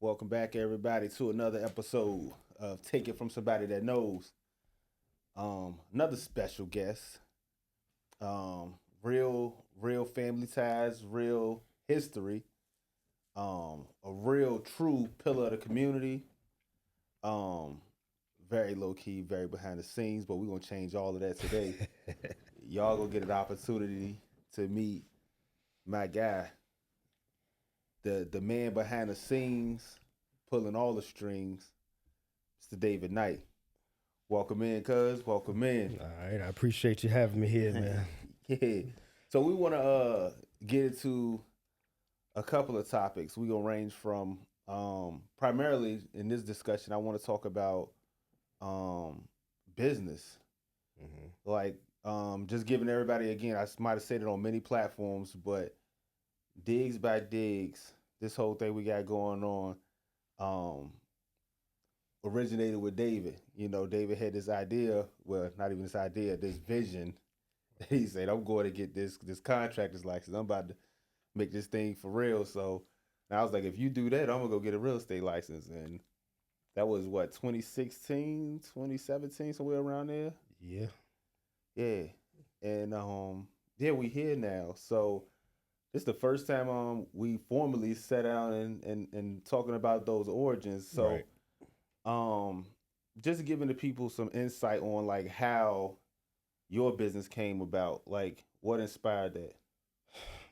Welcome back, everybody, to another episode of Take It From Somebody That Knows. Another special guest. Real family ties, real history. A real true pillar of the community. Um, Very low key, very behind the scenes, but we're gonna change all of that today. Y'all gonna get an opportunity to meet my guy, the man behind the scenes, pulling all the strings. Mr. David Knight. Welcome in, cuz. Welcome in. All right, I appreciate you having me here, man. Yeah. So we want to get into a couple of topics. We gonna range from primarily in this discussion. I want to talk about um, business, like just giving everybody again. I might have said it on many platforms, but digs by digs. This whole thing we got going on. Um, Originated with David. You know, David had this idea, well, not even this idea, this vision. He said, I'm going to get this contractor's license. I'm about to make this thing for real. So and I was like, if you do that, I'm gonna go get a real estate license. And that was what, 2016, 2017, somewhere around there? Yeah. Yeah. And yeah, we here now. So this is the first time we formally sat down and talking about those origins. So Right. um just giving the people some insight on like how your business came about, like what inspired that.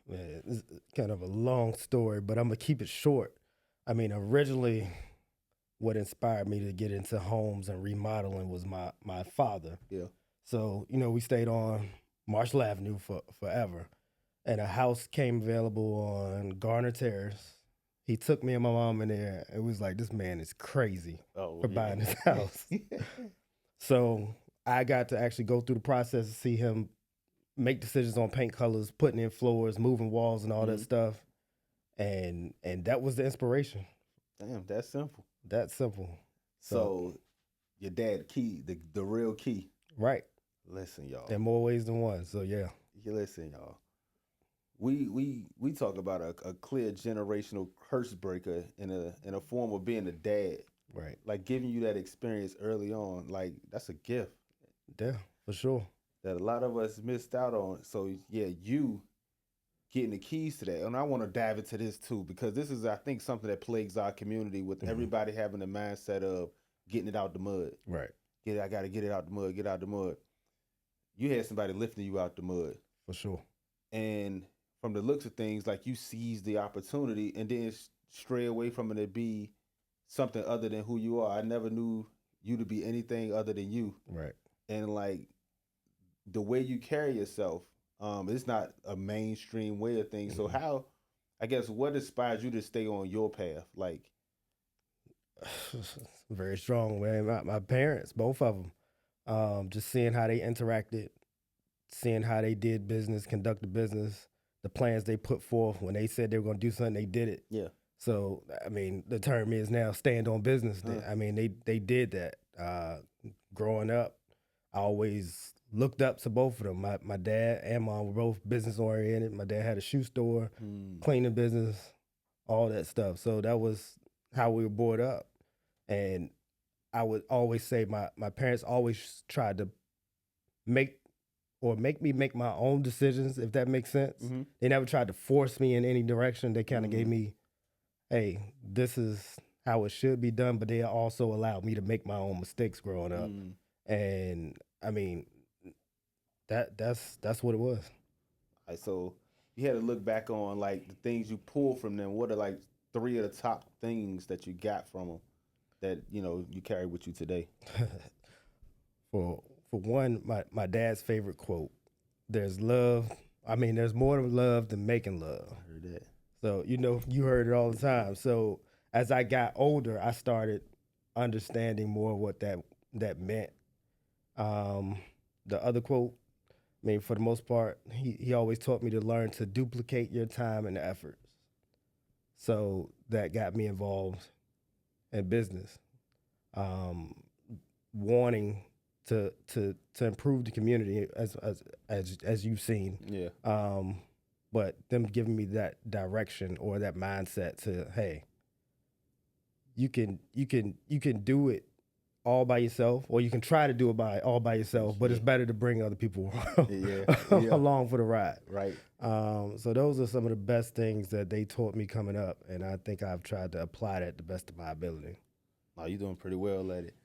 Man, it's kind of a long story, but I'm gonna keep it short. I mean, originally, what inspired me to get into homes and remodeling was my father. Yeah. So we stayed on Marshall Avenue for forever, and a house came available on Garner Terrace. He took me and my mom in there. It was like, this man is crazy Oh for yeah. buying this house. So I got to actually go through the process to see him make decisions on paint colors, putting in floors, moving walls, and all that Mhm. stuff. And that was the inspiration. Damn, that's simple. That simple. So So your dad key, the real key. right, Listen, y'all. in more ways than one. So yeah, You listen, y'all. We talk about a clear generational curse breaker in a form of being a dad. right, Like giving you that experience early on, like that's a gift yeah, for sure. that a lot of us missed out on. So yeah, you getting the keys to that. And I want to dive into this too, because this is, I think, something that plagues our community with Mhm. everybody having the mindset of getting it out the mud. Right, I got to get it out the mud, get out the mud. You had somebody lifting you out the mud. for sure. And from the looks of things, like you seized the opportunity and then stray away from it to be something other than who you are. I never knew you to be anything other than you. Right. And like the way you carry yourself, it's not a mainstream way of things. So Mhm. how, I guess, what inspires you to stay on your path? Like, Very strong, man. My parents, both of them, just seeing how they interacted, seeing how they did business, conducted business, the plans they put forth when they said they were going to do something, they did it. yeah, So I mean, the term is now stand on business. uh, I mean, they did that. Growing up, I always looked up to both of them. My dad and mom were both business oriented. My dad had a shoe store, mm, cleaning business, all that stuff. So that was how we were brought up. And I would always say my parents always tried to make make me make my own decisions, if that makes sense. mm-hmm, They never tried to force me in any direction. They kind of gave mm, me, hey, this is how it should be done, but they also allowed me to make my own mistakes growing up. mm. And I mean, that's what it was. Like, so you had to look back on like the things you pulled from them. What are like three of the top things that you got from them that you carry with you today? for for one, my dad's favorite quote, there's love. I mean, there's more to love than making love. I heard that. So, you heard it all the time. So, as I got older, I started understanding more what that meant. Um, the other quote, I mean, for the most part, he always taught me to learn to duplicate your time and effort. So that got me involved in business, um, wanting to improve the community as you've seen. Yeah. Um, but them giving me that direction or that mindset to, hey, you can do it all by yourself, or you can try to do it all by yourself. But it's better to bring other people Yeah, along for the ride. right. So those are some of the best things that they taught me coming up, and I think I've tried to apply that to the best of my ability. Oh, you're doing pretty well at it.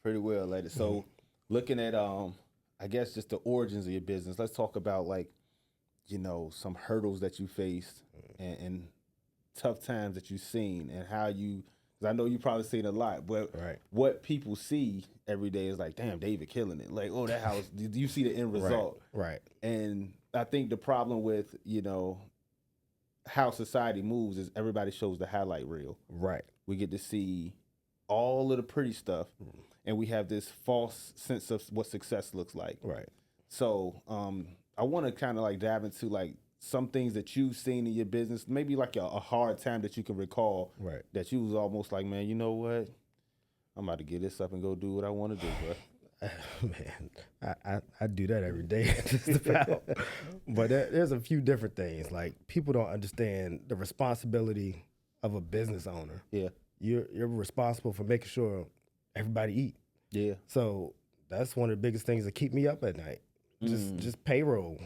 Pretty well at it. So, looking at I guess just the origins of your business. Let's talk about like, some hurdles that you faced and tough times that you've seen and how you. Because I know you probably seen a lot, but Right. what people see every day is like, damn, David killing it. Like, oh, that house. Do you see the end result? Right. And I think the problem with how society moves is everybody shows the highlight reel. Right. We get to see all of the pretty stuff, and we have this false sense of what success looks like. Right. So I want to kind of like dive into like some things that you've seen in your business, maybe like a hard time that you can recall. Right. That you was almost like, man, you know what? I'm about to get this up and go do what I want to do, bro. Man, I do that every day, just about. But there's a few different things. Like, people don't understand the responsibility of a business owner. Yeah. You're responsible for making sure everybody eat. Yeah. So that's one of the biggest things that keep me up at night. Just payroll.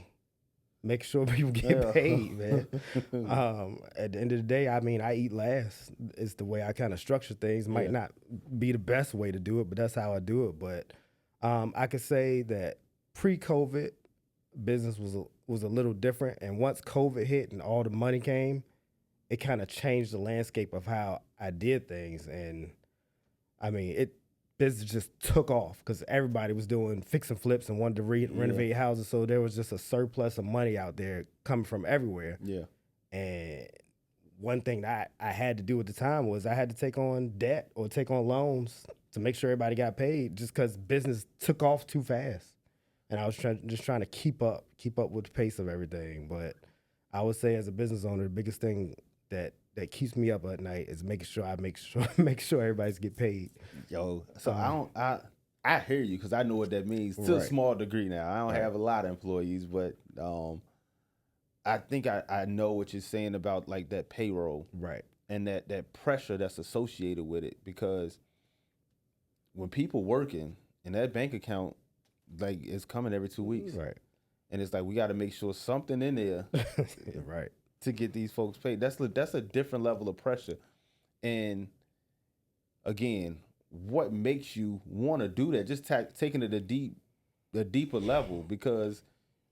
Make sure people get paid, man. At the end of the day, I mean, I eat last. It's the way I kind of structure things. Might not be the best way to do it, but that's how I do it. But I could say that pre-COVID, business was a little different. And once COVID hit and all the money came, it kind of changed the landscape of how I did things. And I mean, business just took off because everybody was doing fix and flips and wanted to renovate houses. So there was just a surplus of money out there coming from everywhere. Yeah. And one thing that I had to do at the time was I had to take on debt or take on loans to make sure everybody got paid, just because business took off too fast. And I was just trying to keep up with the pace of everything. But I would say, as a business owner, the biggest thing that keeps me up at night is making sure make sure everybody's get paid. Yo, so I hear you, because I know what that means to a small degree now. I don't have a lot of employees, but I think I know what you're saying about like that payroll, Right. and that pressure that's associated with it. Because when people working and that bank account like is coming every 2 weeks, Right. and it's like we got to make sure something in there Right. to get these folks paid. That's a different level of pressure. And again, what makes you want to do that? Just taking it a deeper level, because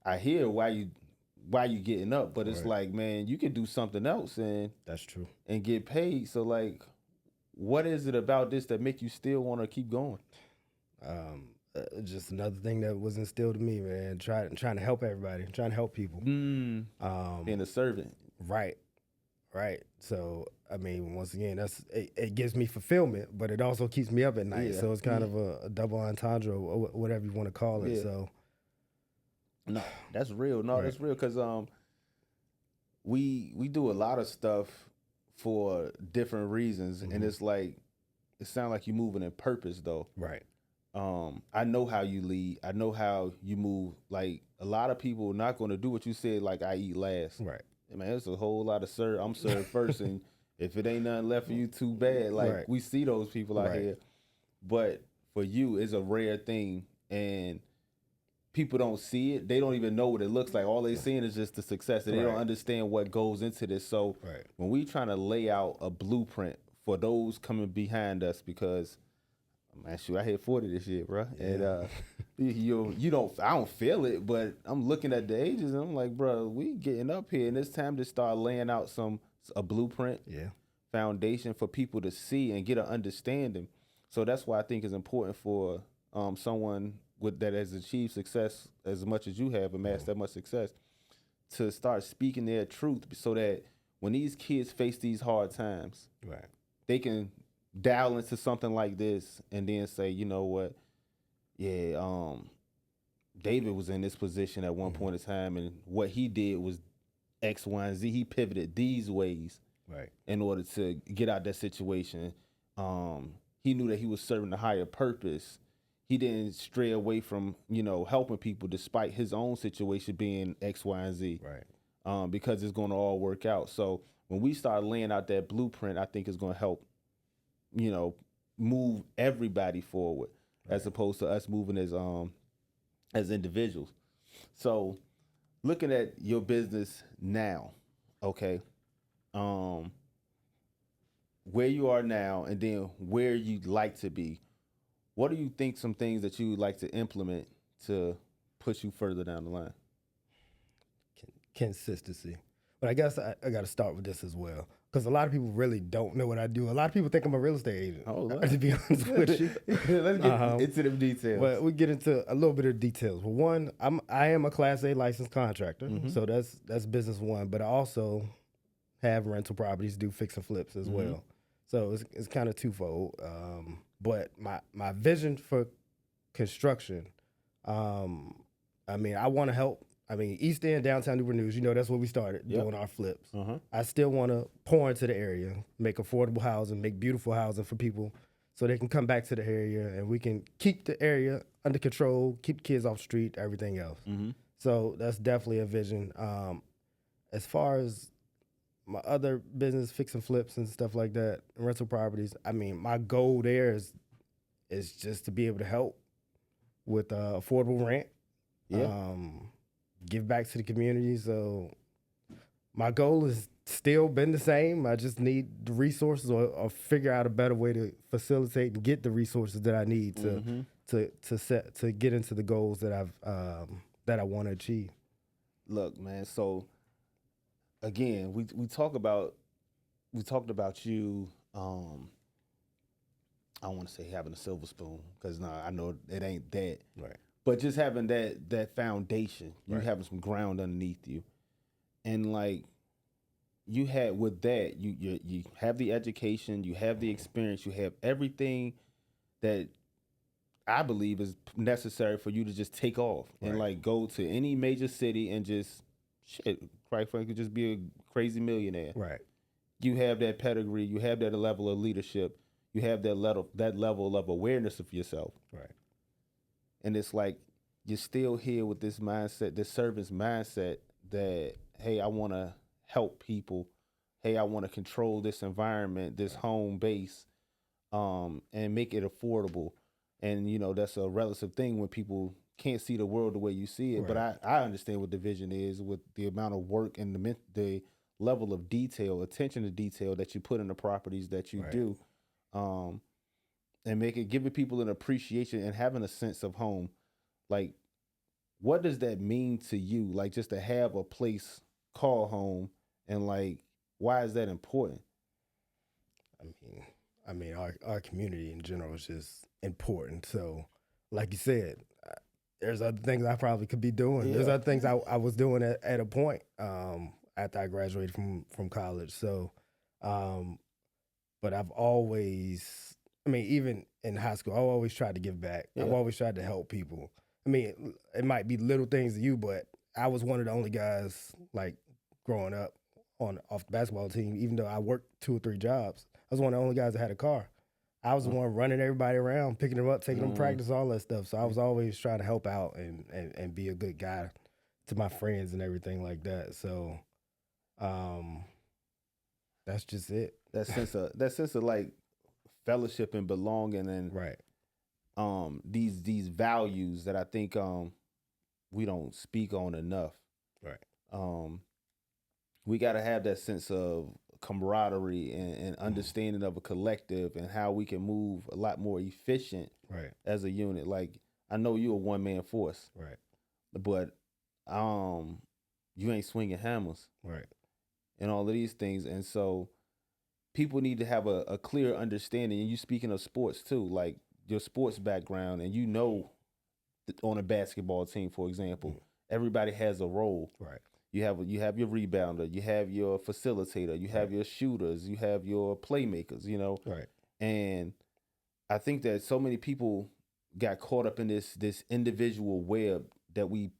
I hear why you getting up, but it's like, man, you can do something else and That's true. and get paid. So like, what is it about this that make you still want to keep going? Just another thing that was instilled in me, man. Trying to help everybody, trying to help people. Being a servant. Right. So I mean, once again, it gives me fulfillment, but it also keeps me up at night. Yeah. So it's kind of a double entendre, or whatever you want to call it. Yeah. So No, that's real. No, that's real, because we do a lot of stuff for different reasons, and it's like, it sounds like you're moving in purpose though. Right. I know how you lead. I know how you move. Like, a lot of people are not going to do what you said. Like, I eat last. Right. Man, it's a whole lot of I'm served first, and if it ain't nothing left for you, too bad. Like, we see those people out here, but for you, it's a rare thing, and people don't see it. They don't even know what it looks like. All they seeing is just the success, and they don't understand what goes into this. So when we trying to lay out a blueprint for those coming behind us, because man, shoot, I hit 40 this year, bro. And you don't, I don't feel it, but I'm looking at the ages and I'm like, bro, we getting up here, and it's time to start laying out a blueprint, foundation for people to see and get an understanding. So that's why I think it's important for someone that has achieved success as much as you have, amassed that much success, to start speaking their truth, so that when these kids face these hard times, they can dial into something like this and then say, you know what, David was in this position at one point in time, and what he did was X, Y, and Z. He pivoted these ways in order to get out that situation. He knew that he was serving a higher purpose. He didn't stray away from, helping people despite his own situation being X, Y, and Z. Because it's going to all work out. So when we start laying out that blueprint, I think it's going to help, you know, move everybody forward Right. as opposed to us moving as individuals. So looking at your business now, okay, um, where you are now and then where you'd like to be, what do you think some things that you would like to implement to push you further down the line? Consistency. But I guess I got to start with this as well. Because a lot of people really don't know what I do. A lot of people think I'm a real estate agent, Oh, wow. to be honest with you. Let's get into the details. But we get into a little bit of details. Well, one, I am a Class A licensed contractor, so that's business one. But I also have rental properties, do fix and flips as well. So it's kind of twofold. But my vision for construction, I mean, I want to help. I mean, East End, downtown Newport News, that's where we started doing our flips. I still want to pour into the area, make affordable housing, make beautiful housing for people so they can come back to the area and we can keep the area under control, keep kids off the street, everything else. So that's definitely a vision. As far as my other business, fix and flips and stuff like that, rental properties, I mean, my goal there is just to be able to help with affordable rent. Give back to the community. So my goal has still been the same. I just need the resources or figure out a better way to facilitate and get the resources that I need to get into the goals that I want to achieve. Look, man, so again, we talked about you I don't want to say having a silver spoon because I know it ain't that. Right. But just having that foundation, you having some ground underneath you, and like you had with that, you have the education, you have the experience, you have everything that I believe is necessary for you to just take off and like go to any major city and just quite frankly, just be a crazy millionaire. Right. You have that pedigree, you have that level of leadership, you have that level of awareness of yourself. Right. And it's like you're still here with this mindset, this servant's mindset that, hey, I want to help people. Hey, I want to control this environment, this home base, and make it affordable. And, that's a relative thing when people can't see the world the way you see it. Right. But I understand what the vision is with the amount of work and the level of detail, attention to detail that you put in the properties that you do. And giving people an appreciation and having a sense of home. Like, what does that mean to you? Like, just to have a place called home, and like, why is that important? I mean, our community in general is just important. So, like you said, there's other things I probably could be doing. There's other things I was doing at a point after I graduated from college. So, but I've always, even in high school, I've always tried to give back. I've always tried to help people. I mean, it might be little things to you, but I was one of the only guys, like, growing up off the basketball team, even though I worked 2 or 3 jobs. I was one of the only guys that had a car. I was the one running everybody around, picking them up, taking them to practice, all that stuff. So I was always trying to help out and be a good guy to my friends and everything like that. So that's just it. That sense of like fellowship and belonging and these values that I think we don't speak on enough. Right. We got to have that sense of camaraderie and understanding of a collective and how we can move a lot more efficient as a unit. Like, I know you're a one-man force, but you ain't swinging hammers, and all of these things. And so people need to have a clear understanding. And you speaking of sports too, like your sports background, and on a basketball team, for example, everybody has a role. You have your rebounder, you have your facilitator, you have your shooters, you have your playmakers, And I think that so many people got caught up in this individual web that we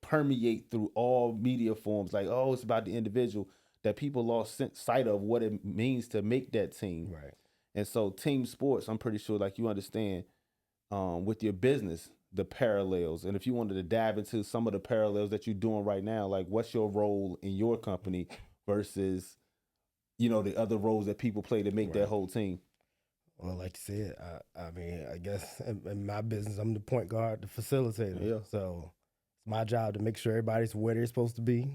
permeate through all media forms. Like, oh, it's about the individual, that people lost sight of what it means to make that team. And so team sports, I'm pretty sure, like, you understand with your business, the parallels. And if you wanted to dive into some of the parallels that you're doing right now, like, what's your role in your company versus the other roles that people play to make that Right. whole team. Well, like you said, I mean, I guess in my business, I'm the point guard, the facilitator. Yeah. So it's my job to make sure everybody's where they're supposed to be,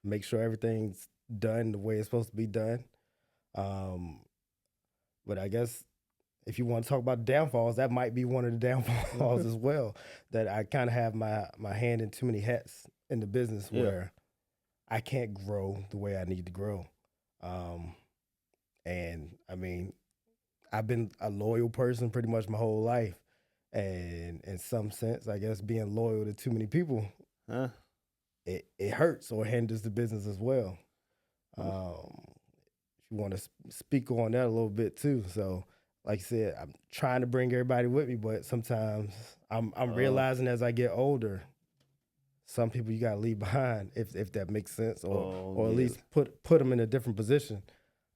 make sure everything's done the way it's supposed to be done. Um, but I guess if you want to talk about downfalls, that might be one of the downfalls as well. That I kind of have my hand in too many hats in the business Yeah. where I can't grow the way I need to grow. And I mean, I've been a loyal person pretty much my whole life. And in some sense, I guess being loyal to too many people, Huh? it hurts or hinders the business as well. If you want to speak on that a little bit too. So, like I said, I'm trying to bring everybody with me, but sometimes I'm realizing as I get older, some people you gotta leave behind if that makes sense, or at yeah. least put them in a different position,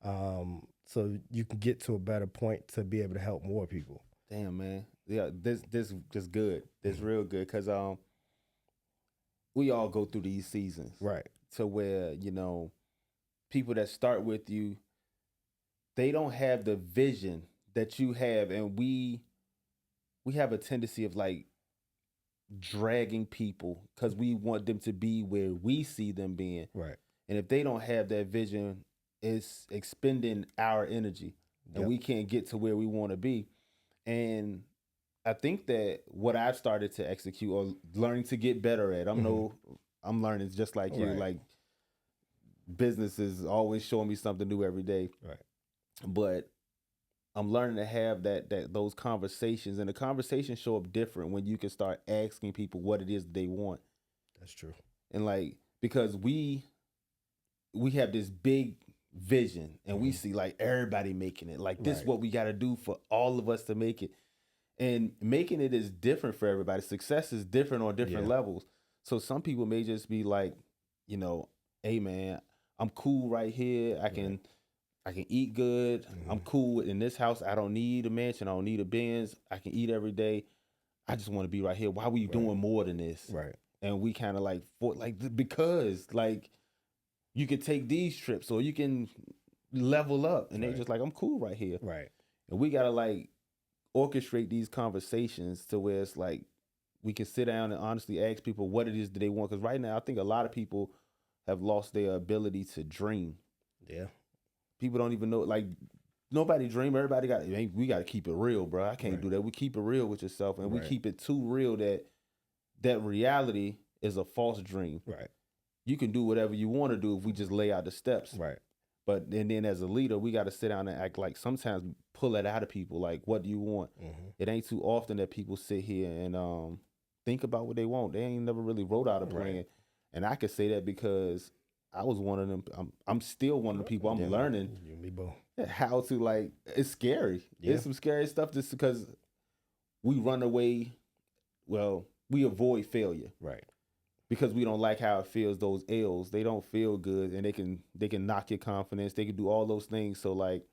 so you can get to a better point to be able to help more people. Damn, man. Yeah, this just good. This real good because we all go through these seasons, Right. to where people that start with you, they don't have the vision that you have, and we have a tendency of like dragging people because we want them to be where we see them being. Right. And if they don't have that vision, it's expending our energy, and Yep. we can't get to where we want to be. And I think that what I've started to execute or learning to get better at, I'm learning just like you. Right. Like business is always showing me something new every day. Right. But I'm learning to have those conversations, and the conversations show up different when you can start asking people what it is they want. That's true. And like, because we have this big vision, and we see like everybody making it. Like this is Right. what we got to do for all of us to make it. And making it is different for everybody. Success is different on different Yeah. levels. So some people may just be like, hey man, I'm cool right here. I can eat good. I'm cool in this house. I don't need a mansion. I don't need a Benz. I can eat every day. I just want to be right here. Why are we doing more than this? Right. And we kind of like because like you could take these trips or you can level up, and they just like, I'm cool right here. Right. And we gotta like orchestrate these conversations to where it's like we can sit down and honestly ask people what it is that they want. Because right now, I think a lot of people have lost their ability to dream. Yeah. People don't even know, like, nobody dream. Everybody we got to keep it real, bro. I can't do that. We keep it real with yourself, and we keep it too real that reality is a false dream. Right. You can do whatever you want to do if we just lay out the steps. Right. But and then as a leader, we got to sit down and act like sometimes pull it out of people. Like, what do you want? It ain't too often that people sit here and think about what they want. They ain't never really wrote out a plan. Right. And I could say that because I was one of them. I'm still one of the people. I'm learning You and me both. how to, like, it's scary. Yeah. It's some scary stuff just because we run away. Well, we avoid failure. Right. Because we don't like how it feels. Those L's, they don't feel good, and they can knock your confidence. They can do all those things. So like,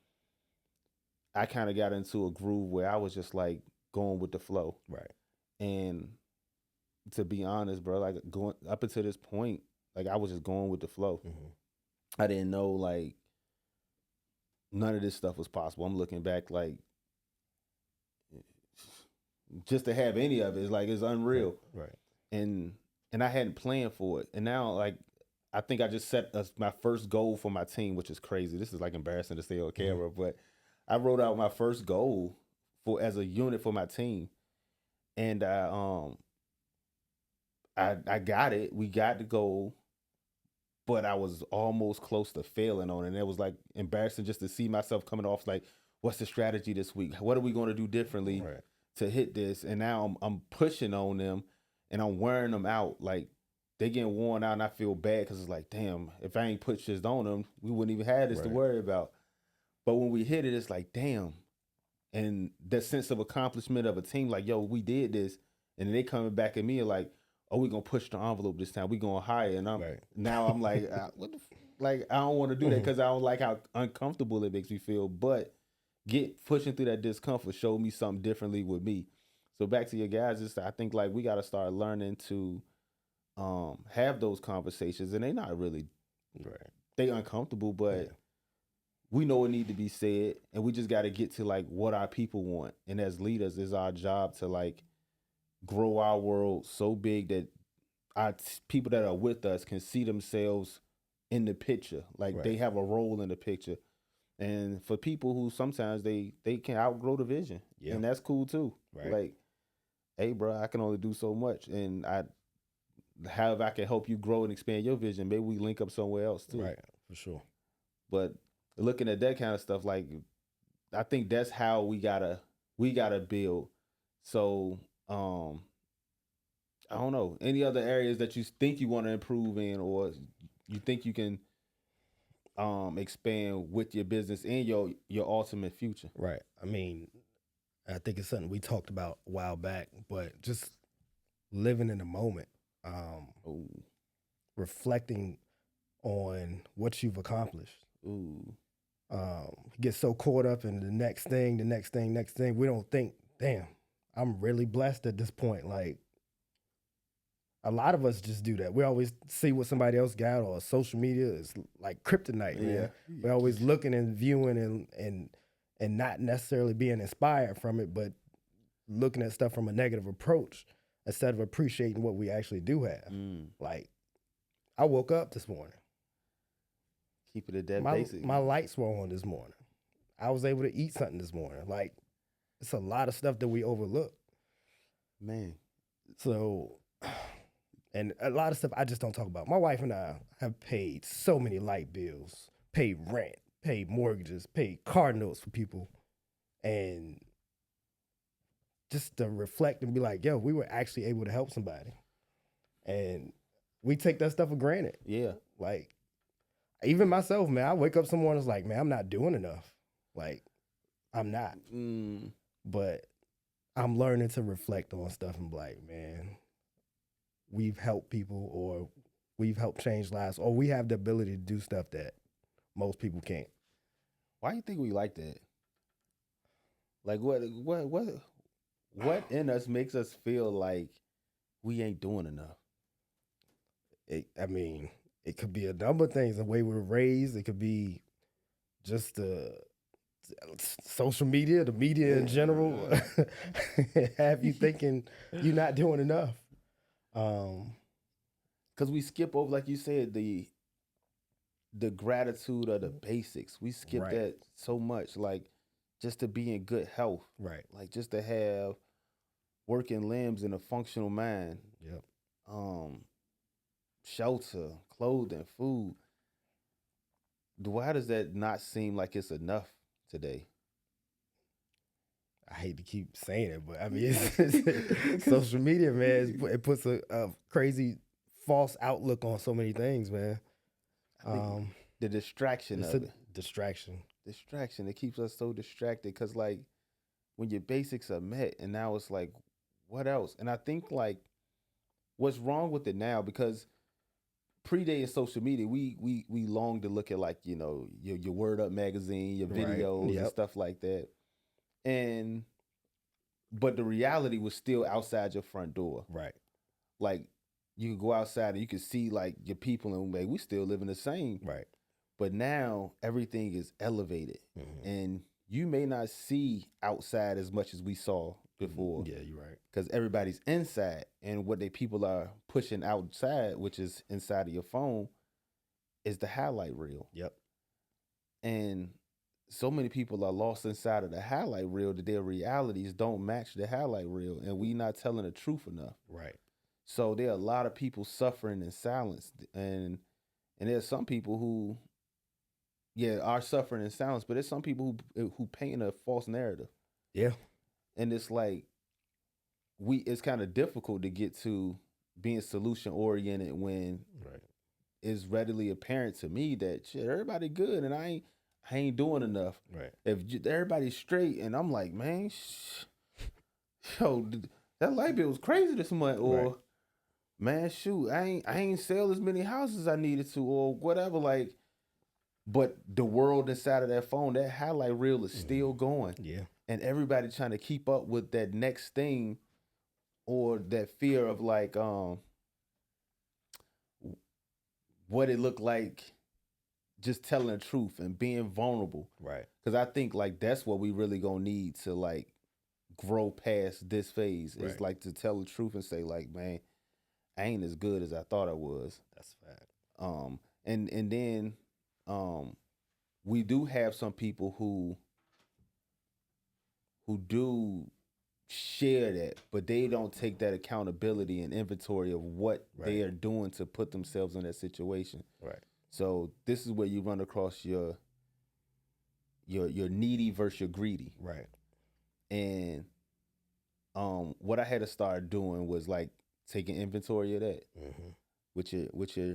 I kind of got into a groove where I was just like going with the flow. Right. And to be honest, bro, like going up until this point, like I was just going with the flow. I didn't know like none of this stuff was possible. I'm looking back like just to have any of it is like it's unreal. Right. And I hadn't planned for it. And now, like, I think I just set my first goal for my team, which is crazy. This is like embarrassing to say on camera, but I wrote out my first goal as a unit for my team, and I got it. We got the goal, but I was almost close to failing on it. And it was like embarrassing just to see myself coming off like, what's the strategy this week? What are we going to do differently to hit this? And now I'm pushing on them. And I'm wearing them out. Like, they getting worn out, and I feel bad because it's like, damn, if I ain't put shit on them, we wouldn't even have this to worry about. But when we hit it, it's like, damn. And that sense of accomplishment of a team, like, yo, we did this. And then they coming back at me like, oh, we going to push the envelope this time. We going higher. And now I'm like, what the like, I don't want to do that because I don't like how uncomfortable it makes me feel. But pushing through that discomfort showed me something differently with me. So back to your guys, I think like we got to start learning to have those conversations, and they not really they uncomfortable, but we know it need to be said, and we just got to get to like what our people want. And as leaders, it's our job to like grow our world so big that people that are with us can see themselves in the picture, like they Right. have a role in the picture. And for people who sometimes they can outgrow the vision, Yeah. and that's cool too. Right. Like, hey, bro, I can only do so much, and however I can help you grow and expand your vision, maybe we link up somewhere else too. Right. For sure. But looking at that kind of stuff, like I think that's how we gotta build. So I don't know any other areas that you think you want to improve in, or you think you can expand with your business and your ultimate future. Right. I mean, I think it's something we talked about a while back, but just living in the moment, Ooh, reflecting on what you've accomplished. ooh, Get so caught up in the next thing, the next thing, next thing. We don't think, damn, I'm really blessed at this point. Like a lot of us just do that. We always see what somebody else got, or social media is like kryptonite, man. We're always looking and viewing and not necessarily being inspired from it, but looking at stuff from a negative approach instead of appreciating what we actually do have. Like I woke up this morning. Keep it at that My basic. my lights were on this morning. I was able to eat something this morning. Like it's a lot of stuff that we overlook. Man, So and a lot of stuff I just don't talk about. My wife and I have paid so many light bills, paid rent, paid mortgages, paid car notes for people. And just to reflect and be like, yo, we were actually able to help somebody. And we take that stuff for granted. yeah. Like, even myself, man, I wake up some mornings like, man, I'm not doing enough. Like, I'm not. But I'm learning to reflect on stuff and be like, man, we've helped people, or we've helped change lives, or we have the ability to do stuff that most people can't. Why do you think we like that? Like what in us makes us feel like we ain't doing enough? I mean, it could be a number of things. The way we're raised, it could be just the social media, the media in general, have you thinking you're not doing enough. Because we skip over, like you said, the gratitude of the basics. We skip Right. that so much. Like just to be in good health. Right. Like just to have working limbs and a functional mind. Yep. Shelter, clothing, food. Why does that not seem like it's enough today? I hate to keep saying it, but I mean, it's social media, man. It puts a crazy false outlook on so many things, man. I think the distraction It's of a it. distraction. Distraction. It keeps us so distracted because, like, when your basics are met, and now it's like, what else? And I think, like, what's wrong with it now, because predating social media, we long to look at, like, your Word Up magazine, your Right. videos and Yep. stuff like that. And but the reality was still outside your front door. Right. Like you could go outside and you could see like your people, and like we still living the same. Right. But now everything is elevated, and you may not see outside as much as we saw before. Yeah, you're right. Because everybody's inside, and what they people are pushing outside, which is inside of your phone, is the highlight reel. Yep. And so many people are lost inside of the highlight reel that their realities don't match the highlight reel, and we not telling the truth enough. Right. So there are a lot of people suffering in silence, and there's some people who, are suffering in silence, but there's some people who paint a false narrative, Yeah. and it's like it's kind of difficult to get to being solution oriented when Right. it's readily apparent to me that shit, everybody good, and I ain't doing enough. Right. If everybody's straight, and I'm like, man, yo, that light bill was crazy this month, or Right. man, shoot, I ain't sell as many houses I needed to, or whatever. Like, but the world inside of that phone, that highlight reel is still going, Yeah. and everybody trying to keep up with that next thing, or that fear of like what it looked like just telling the truth and being vulnerable. Right. Because I think like that's what we really gonna need to like grow past this phase. Is Right. like to tell the truth and say like, man, I ain't as good as I thought I was. That's a fact. And then we do have some people who do share that, but they don't take that accountability and inventory of what they Right. are doing to put themselves in that situation. Right. So this is where you run across your needy versus your greedy. Right. And what I had to start doing was like taking inventory of that, Mm-hmm.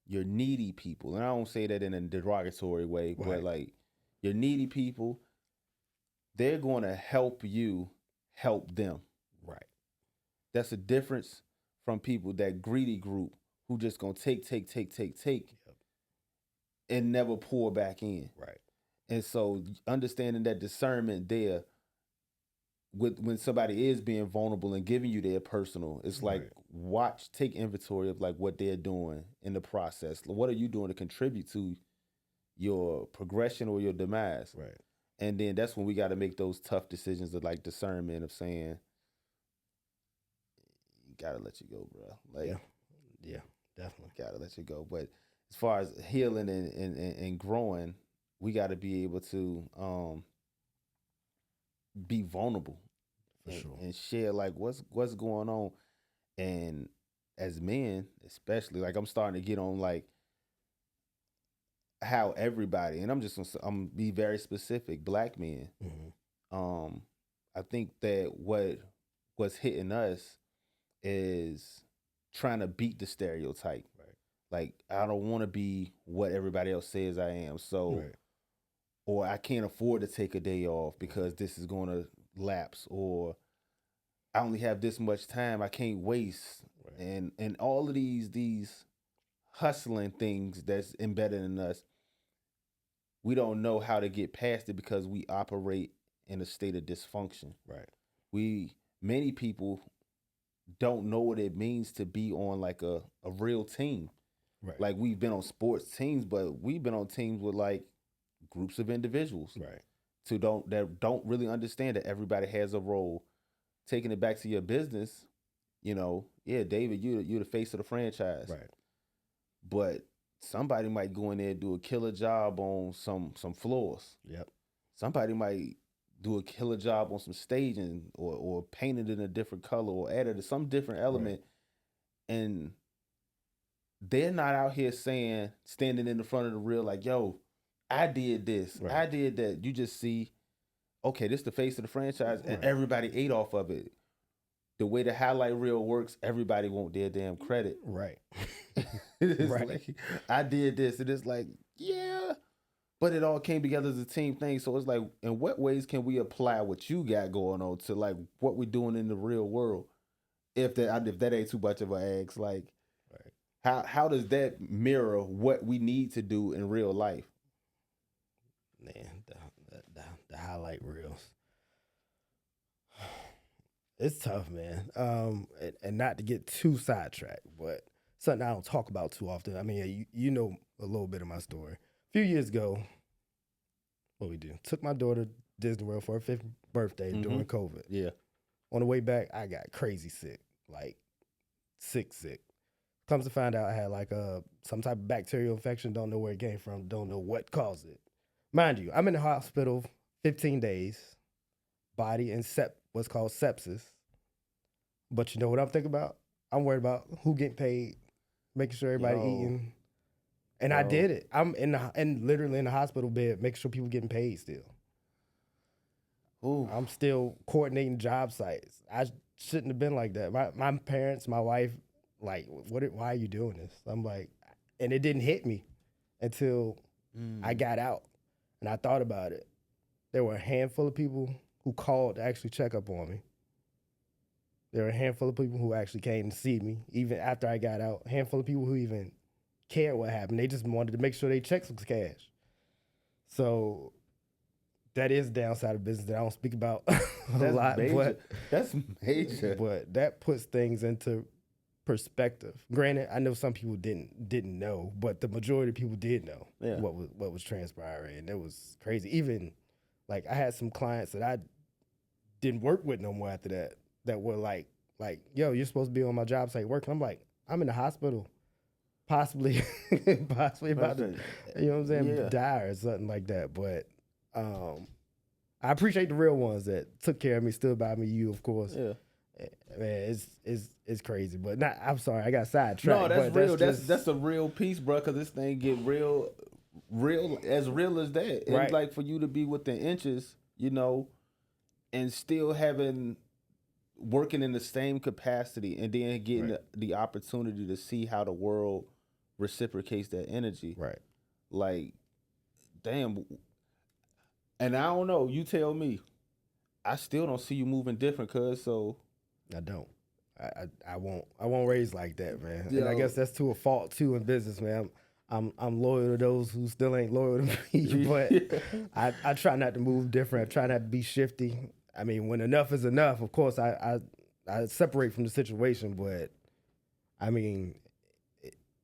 your needy people. And I don't say that in a derogatory way, but Right. like your needy people, they're going to help you help them. Right. That's a difference from people that greedy group who just gonna take Yep. and never pour back in. Right. And so understanding that discernment there with when somebody is being vulnerable and giving you their personal, it's like Right. take inventory of like what they're doing in the process. What are you doing to contribute to your progression or your demise? Right. And then that's when we got to make those tough decisions of like discernment of saying, gotta let you go, bro. Like, Yeah. Yeah. Definitely. gotta let you go. But as far as healing and growing, we got to be able to be vulnerable For sure. and share like what's going on. And as men, especially, like I'm starting to get on like how everybody, and I'm be very specific, black men. Mm-hmm. I think that what's hitting us is trying to beat the stereotype. Right. Like I don't want to be what everybody else says I am. So Right. or I can't afford to take a day off because this is going to lapse, or I only have this much time, I can't waste. Right. And all of these hustling things that's embedded in us, we don't know how to get past it because we operate in a state of dysfunction. Right. We many people don't know what it means to be on like a real team. Right. Like we've been on sports teams, but we've been on teams with like groups of individuals Right. that don't really understand that everybody has a role. Taking it back to your business, yeah, David, you the face of the franchise. Right. But somebody might go in there and do a killer job on some floors. Yep. Somebody might do a killer job on some staging or paint it in a different color or added some different element. Right. And they're not out here standing in the front of the reel like, yo, I did this, Right. I did that. You just see, okay, this is the face of the franchise, and Right. everybody ate off of it. The way the highlight reel works, everybody want their damn credit. Right. It's Right. like, I did this, and it's like, yeah, but it all came together as a team thing. So it's like, in what ways can we apply what you got going on to like what we're doing in the real world? If that ain't too much of an ask, like, Right. how does that mirror what we need to do in real life? Man, the highlight reels. It's tough, man. And not to get too sidetracked, but something I don't talk about too often. I mean, you know a little bit of my story. A few years ago, what we do? Took my daughter to Disney World for her 5th birthday during COVID. Yeah. On the way back, I got crazy sick, like sick. Comes to find out, I had like some type of bacterial infection. Don't know where it came from. Don't know what caused it. Mind you, I'm in the hospital 15 days. Body and what's called sepsis. But you know what I'm thinking about? I'm worried about who getting paid, making sure everybody eating. And I did it. I'm literally in the hospital bed, making sure people getting paid still. Ooh. I'm still coordinating job sites. I shouldn't have been like that. My parents, my wife, like, why are you doing this? I'm like, and it didn't hit me until I got out and I thought about it. There were a handful of people who called to actually check up on me. There were a handful of people who actually came to see me, even after I got out. A handful of people who even cared what happened. They just wanted to make sure they checked some cash. So that is the downside of business that I don't speak about a lot. Major. That's major. But that puts things into perspective. Granted, I know some people didn't know, but the majority of people did know Yeah. what was transpiring, and it was crazy. Even like I had some clients that I didn't work with no more after that. That were like, yo, you're supposed to be on my job site working. I'm like, I'm in the hospital, possibly about to, you know what I'm saying, Yeah. die or something like that. But I appreciate the real ones that took care of me, stood by me. You, of course. Yeah. Man, it's crazy, but not. I'm sorry, I got sidetracked. No, that's but real. Just, That's a real piece, bro. Because this thing get real as real as that. And Right. like for you to be within inches, you know, and still having working in the same capacity, and then getting Right. the opportunity to see how the world reciprocates that energy. right. Like, damn. And I don't know. You tell me. I still don't see you moving different, cuz. So I don't. I won't raise like that, man. And I Yo. guess that's to a fault too in business, man. I'm loyal to those who still ain't loyal to me, but I try not to move different. I try not to be shifty. I mean, when enough is enough, of course, I separate from the situation, but I mean,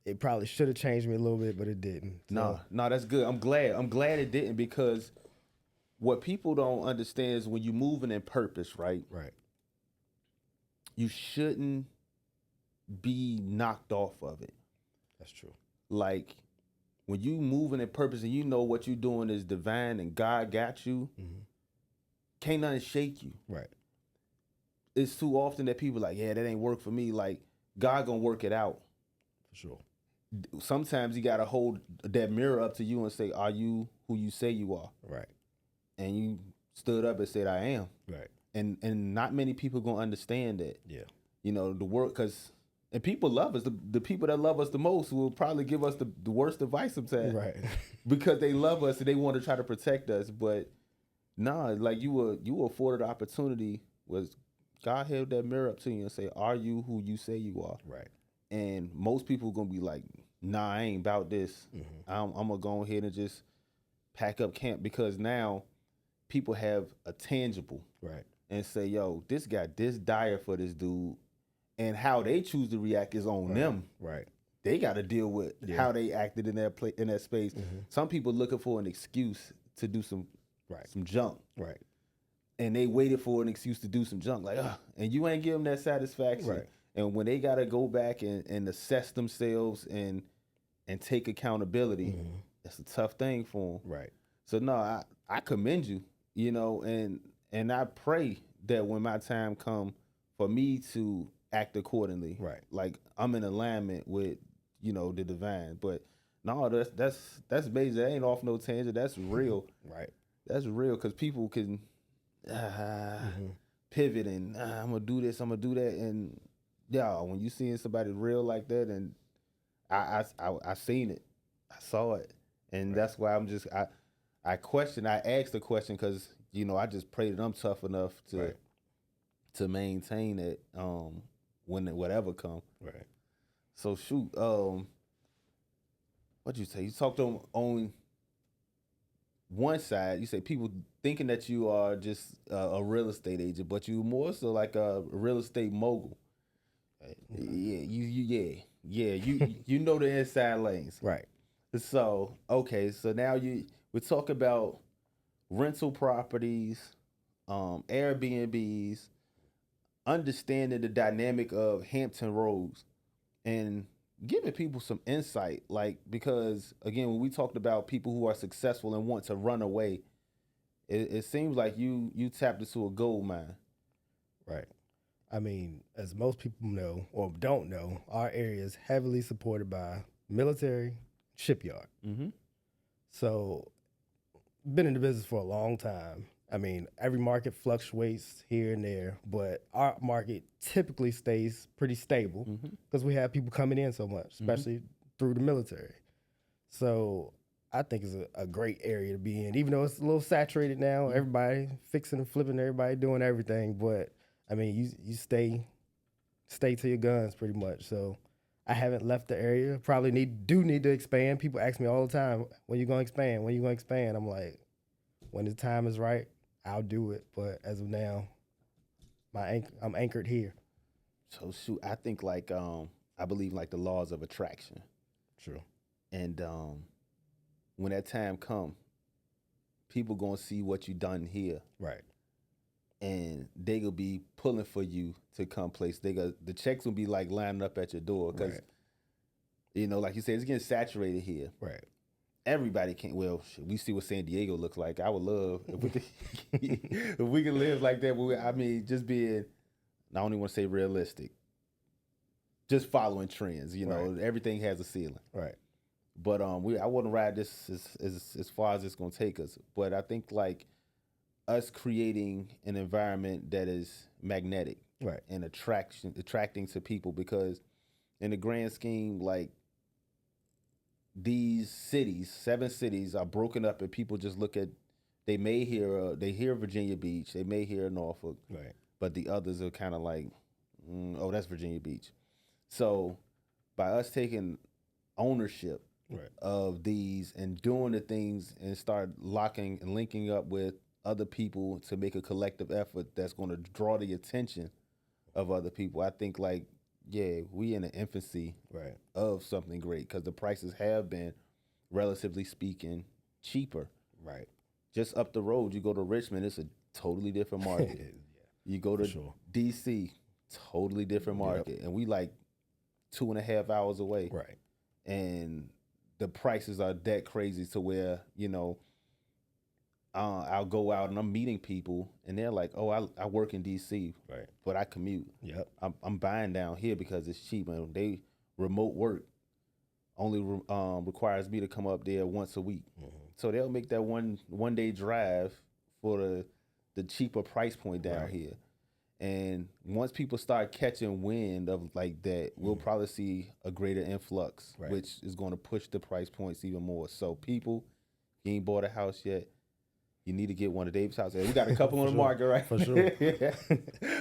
it probably should have changed me a little bit, but it didn't. So, No, that's good. I'm glad it didn't, because what people don't understand is when you're moving in purpose, right? right, You shouldn't be knocked off of it. that's true. Like when you moving in purpose and you know what you're doing is divine and God got you, can't nothing shake you. Right, It's too often that people like, yeah, that ain't work for me. Like God gonna work it out. for sure. Sometimes you gotta hold that mirror up to you and say, are you who you say you are? Right, And you stood up and said, I am. right, And not many people gonna understand that. yeah, You know, the work, because and people love us. The people that love us the most will probably give us the worst advice sometimes. right, Because they love us and they want to try to protect us. But nah, like you were afforded the opportunity, was God held that mirror up to you and say, are you who you say you are? right, And most people gonna be like, nah, I ain't about this. I'm gonna go ahead and just pack up camp, because now people have a tangible right, and say, yo, this got this dire for this dude, and how they choose to react is on them. right, They got to deal with how they acted in that in that space. Some people looking for an excuse to do some junk, right, and they waited for an excuse to do some junk, like, and you ain't give them that satisfaction. Right. And when they got to go back and assess themselves and take accountability, that's a tough thing for them. right, So no, I commend you, you know, and I pray that when my time come for me to act accordingly, Right. like I'm in alignment with, you know, the divine. But no, that's basic. That ain't off no tangent. That's real. right, That's real, because people can pivot and I'm gonna do this, I'm gonna do that, and yeah, when you seeing somebody real like that, and I seen it, I saw it, and that's why I'm just I asked the question, because you know I just pray that I'm tough enough to maintain it when whatever come. right. So shoot, what'd you say? You talked on one side. You say people thinking that you are just a real estate agent, but you more so like a real estate mogul. Yeah. You know the inside lanes. Right. So okay, so now we talk about rental properties, Airbnbs, understanding the dynamic of Hampton Roads, and giving people some insight. Like, because again, when we talked about people who are successful and want to run away, it seems like you tapped into a gold mine. Right. I mean, as most people know or don't know, our area is heavily supported by military shipyard. So, been in the business for a long time. I mean, every market fluctuates here and there, but our market typically stays pretty stable because we have people coming in so much, especially through the military. So I think it's a great area to be in, even though it's a little saturated now. Everybody fixing and flipping, everybody doing everything. But I mean, you stay to your guns pretty much. So I haven't left the area. Probably need to expand. People ask me all the time, when you gonna expand? When you gonna expand? I'm like, when the time is right, I'll do it. But as of now, I'm anchored here. So shoot, I think like I believe like the laws of attraction, True. and when that time come, people gonna see what you done here, Right. and they gonna be pulling for you to come place. The checks will be like lining up at your door because Right. like you said, it's getting saturated here. Right. Everybody can't. Well, shit, we see what San Diego looks like. I would love if we could, if we could live like that. But I mean, just being, I don't even want to say realistic. Just following trends. Right. Everything has a ceiling. Right. But I wouldn't ride this as far as it's gonna take us. But I think like us creating an environment that is magnetic Right. and attracting to people, because in the grand scheme, like these cities, 7 cities are broken up, and people just look at. They hear Virginia Beach, they may hear Norfolk, Right. but the others are kind of like, oh, that's Virginia Beach. So by us taking ownership Right. of these and doing the things and start locking and linking up with other people to make a collective effort that's going to draw the attention of other people, I think like, yeah, we in the infancy Right. of something great, because the prices have been, relatively speaking, cheaper. Right. Just up the road, you go to Richmond, it's a totally different market. Yeah. You go For to sure. DC, totally different Yep. market, and we like 2.5 hours away, Right. and the prices are that crazy to where I'll go out and I'm meeting people, and they're like, "Oh, I work in DC, Right. but I commute. Yep. I'm buying down here because it's cheap, and they remote work only requires me to come up there once a week, so they'll make that one day drive for the cheaper price point down Right. here." And once people start catching wind of like that, we'll probably see a greater influx, Right. which is going to push the price points even more. So people, you ain't bought a house yet, you need to get one of Dave's houses. We got a couple on the sure. market right For sure.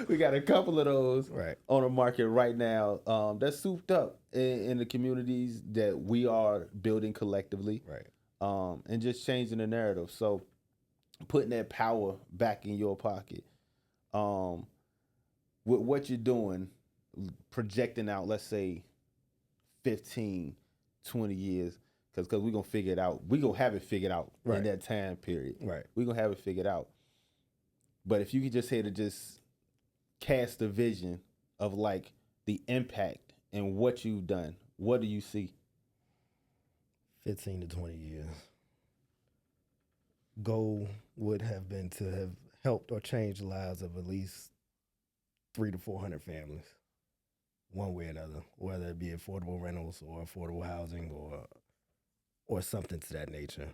We got a couple of those Right. on the market right now, that's souped up in the communities that we are building collectively, Right. and just changing the narrative. So putting that power back in your pocket. With what you're doing, projecting out, let's say 15, 20 years, because we're going to figure it out. We're going to have it figured out in Right. that time period. Right. We're going to have it figured out. But if you could just say to just cast a vision of like the impact and what you've done, what do you see? 15 to 20 years. Goal would have been to have helped or changed the lives of at least 300 to 400 families, one way or another, whether it be affordable rentals or affordable housing or something to that nature,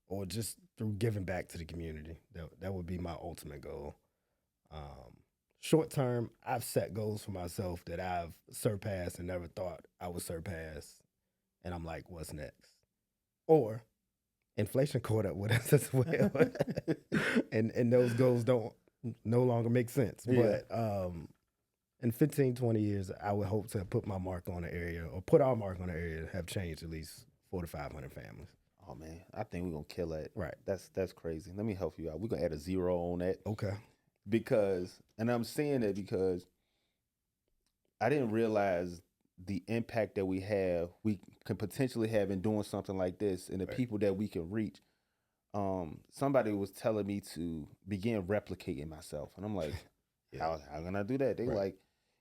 or just through giving back to the community. That would be my ultimate goal. Short term, I've set goals for myself that I've surpassed and never thought I would surpass, and I'm like, what's next? Or inflation caught up with us as well, and those goals don't no longer make sense. Yeah. But in 15, 20 years, I would hope to put my mark on the area, or put our mark on the area, have changed at least 400 to 500 families. Oh man, I think we're gonna kill that. Right. That's crazy. Let me help you out. We're gonna add a 0 on that, Okay. and I'm saying that because I didn't realize the impact that we can potentially have in doing something like this, and the Right. people that we can reach. Somebody was telling me to begin replicating myself, and I'm like, Yeah. how can I do that? They Right. like,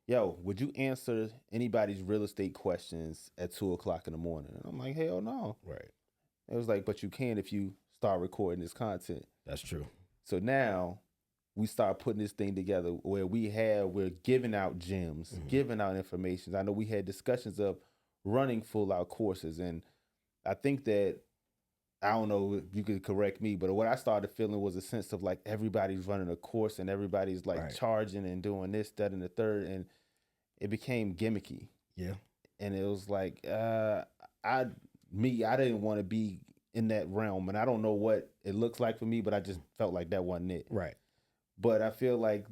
yo, would you answer anybody's real estate questions at 2 o'clock in the morning? And I'm like, hell no. Right. It was like, but you can if you start recording this content. That's true. So now we start putting this thing together where we're giving out gems, giving out information. I know we had discussions of running full out courses, and I think that, I don't know if you could correct me, but what I started feeling was a sense of like everybody's running a course and everybody's like Right. charging and doing this, that, and the third, and it became gimmicky. Yeah. And it was like, I didn't want to be in that realm, and I don't know what it looks like for me, but I just felt like that wasn't it. Right. But I feel like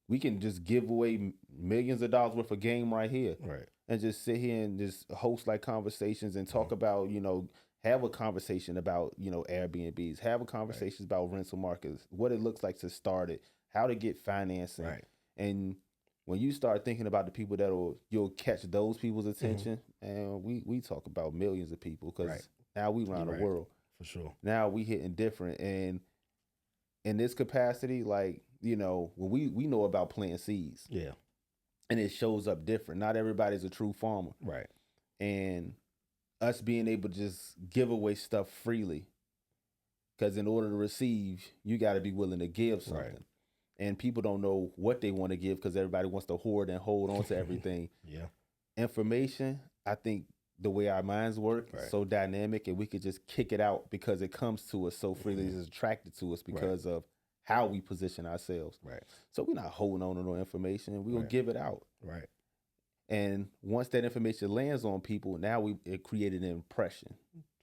we can just give away millions of dollars worth of game right here, Right. and just sit here and just host like conversations and talk about, have a conversation about, Airbnbs, have a conversation about rental markets, what it looks like to start it, how to get financing. Right. And when you start thinking about the people you'll catch those people's attention, and we talk about millions of people because Right. now we around the Right. world. For sure. Now we hitting different, and in this capacity, like when we know about planting seeds, Yeah. and it shows up different. Not everybody's a true farmer, Right. and us being able to just give away stuff freely, because in order to receive, you got to be willing to give something. Right. And people don't know what they want to give because everybody wants to hoard and hold on to everything. Yeah. Information, I think the way our minds work, Right. so dynamic, and we could just kick it out because it comes to us so freely. It's attracted to us because of how we position ourselves. Right. So we're not holding on to no information. We're going to give it out. Right. And once that information lands on people, now it created an impression.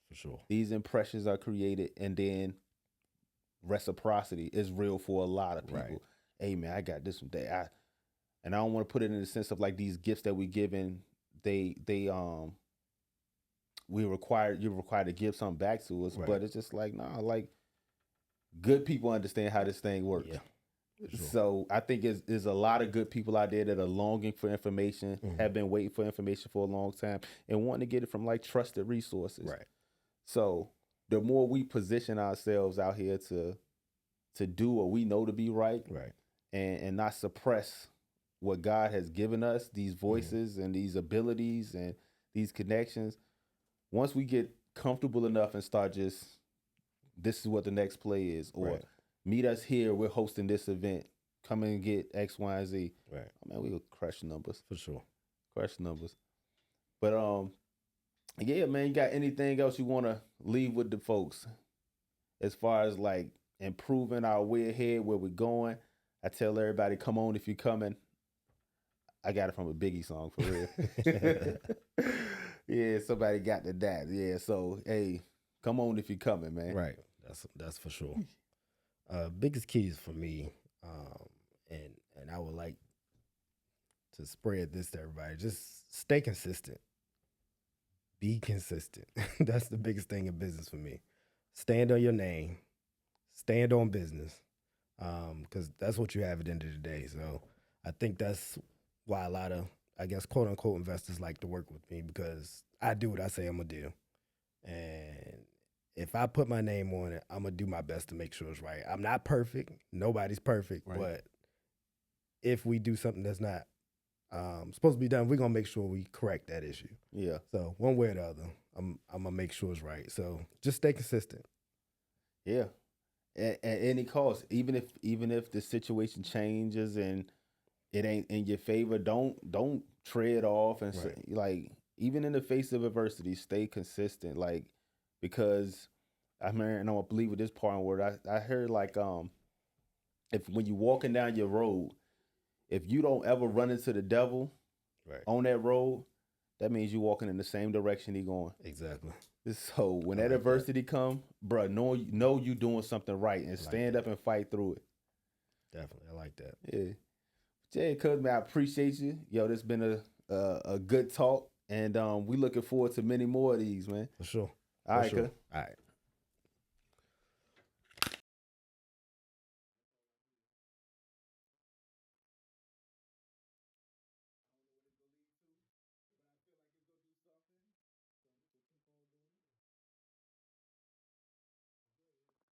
For sure. These impressions are created, and then reciprocity is real for a lot of people. Right. Hey man, I got this one day. And I don't want to put it in the sense of like these gifts that we given. You're required to give something back to us, but it's just like like good people understand how this thing works. Yeah. Sure. So I think there's a lot of good people out there that are longing for information, have been waiting for information for a long time, and wanting to get it from like trusted resources. Right. So the more we position ourselves out here to do what we know to be right, and not suppress what God has given us, these voices and these abilities and these connections, once we get comfortable enough and start just, this is what the next play is, or meet us here, we're hosting this event, come and get X, Y, and Z. Right. I mean, we'll crush numbers. For sure. Crush numbers. But yeah, man, you got anything else you want to leave with the folks as far as like improving our way ahead, where we're going? I tell everybody, come on if you're coming. I got it from a Biggie song, for real. Yeah, somebody got that. Yeah, so hey, come on if you're coming, man. Right. That's for sure. Biggest keys for me, and I would like to spread this to everybody. Just stay consistent. Be consistent. That's the biggest thing in business for me. Stand on your name. Stand on business. Because that's what you have at the end of the day. So I think that's why a lot of, I guess, quote unquote investors like to work with me, because I do what I say I'm gonna do. And if I put my name on it, I'm gonna do my best to make sure it's right. I'm not perfect. Nobody's perfect. But if we do something that's not supposed to be done, we're gonna make sure we correct that issue. Yeah. So one way or the other, I'm gonna make sure it's right. So just stay consistent. Yeah. At any cost, even if the situation changes and it ain't in your favor, don't tread off and say, like, even in the face of adversity, stay consistent. Like, because I mean, and I'm gonna believe with this part word, I heard like if when you walking down your road, if you don't ever run into the devil on that road, that means you're walking in the same direction he going. Exactly. So when that adversity come, bro, know you doing something right and stand up and fight through it. Definitely, I like that. Yeah, Jay, cuz man, I appreciate you. Yo, this been a good talk, and we looking forward to many more of these, man. For sure. All right, cuz. All right.